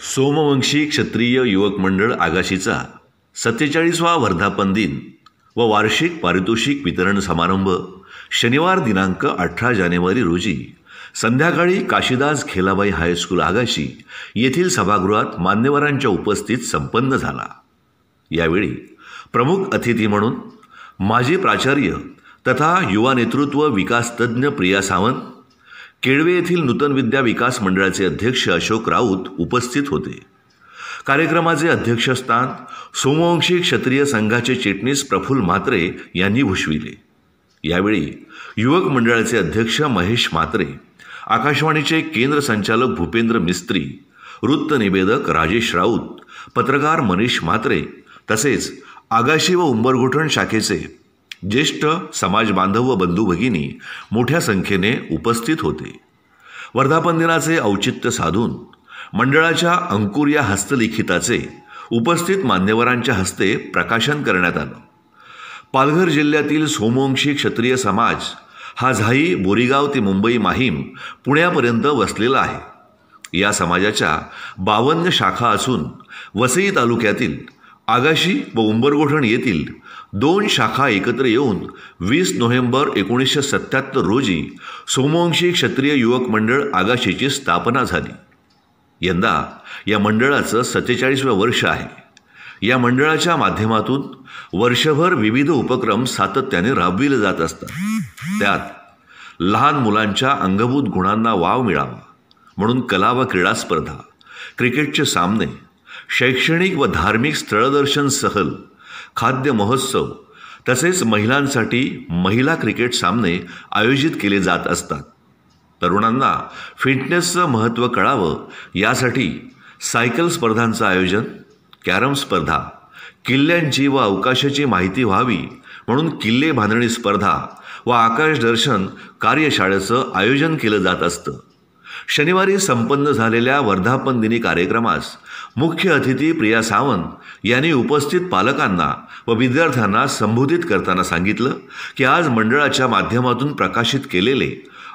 सोमवंशी क्षत्रिय युवक मंडळ आगाशीचा 47वा वर्धापन दिन व वार्षिक पारितोषिक वितरण समारंभ शनिवार दिनांक 18 जानेवारी रोजी संध्याकाळी काशीदास खेलाबाई हायस्कूल आगाशी येथील सभागृहात मान्यवरांच्या उपस्थितीत संपन्न झाला। यावेळी प्रमुख अतिथी म्हणून माजी प्राचार्य तथा युवा नेतृत्व विकास तज्ञ प्रिया सावंत, केळवे येथील नूतन विद्या विकास मंडळाचे अध्यक्ष अशोक राऊत उपस्थित होते। कार्यक्रमाचे अध्यक्षस्थान सोमवंशी क्षत्रिय संघाचे चिटणीस प्रफुल्ल म्हात्रे यांनी भूषविले। यावेळी युवक मंडळाचे अध्यक्ष महेश म्हात्रे, आकाशवाणीचे केंद्र संचालक भूपेंद्र मिस्त्री, वृत्त निवेदक राजेश राऊत, पत्रकार मनीष म्हात्रे तसेच आगाशी व उंबरगोठण शाखेचे ज्येष्ठ समाज बांधव व बंधू भगिनी मोठ्या संख्येने उपस्थित होते। वर्धापन दिनाचे औचित्य साधून मंडळाच्या अंकुर या हस्तलिखिताचे उपस्थित मान्यवरांच्या हस्ते प्रकाशन करण्यात आलं। पालघर जिल्ह्यातील सोमवंशी क्षत्रिय समाज हा झाई, बोरीगाव ते मुंबई माहीम, पुण्यापर्यंत वसलेला आहे। या समाजाच्या 52 शाखा असून वसई तालुक्यातील आगाशी व उंबरगोठण येथील 2 शाखा एकत्र येऊन 20 नोव्हेंबर 1977 रोजी सोमवंशी क्षत्रिय युवक मंडळ आगाशीची स्थापना झाली। यंदा या मंडळाचं 47वें वर्ष आहे। या मंडळाच्या माध्यमातून वर्षभर विविध उपक्रम सातत्याने राबविले जात असतात। त्यात लहान मुलांच्या अंगभूत गुणांना वाव मिळावा म्हणून कला व क्रीडा स्पर्धा, क्रिकेटचे सामने, शैक्षणिक व धार्मिक स्थळदर्शन सहल, खाद्य महोत्सव तसेच महिलांसाठी महिला क्रिकेट सामने आयोजित केले जात असतात। तरुणांना फिटनेसचं महत्त्व कळावं यासाठी सायकल स्पर्धांचं आयोजन, कॅरम स्पर्धा, किल्ल्यांची व अवकाशाची माहिती व्हावी म्हणून किल्ले बांधणी स्पर्धा व आकाश दर्शन कार्यशाळेचं आयोजन केलं जात असतं। शनिवारी संपन्न झालेल्या वर्धापन दिनी कार्यक्रमास मुख्य अतिथी प्रिया सावंत यांनी उपस्थित पालकांना व विद्यार्थ्यांना संबोधित करताना सांगितलं की आज मंडळाच्या माध्यमातून प्रकाशित केलेले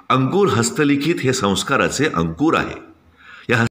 अंकुर हस्तलिखित हे संस्काराचे अंकुर आहे।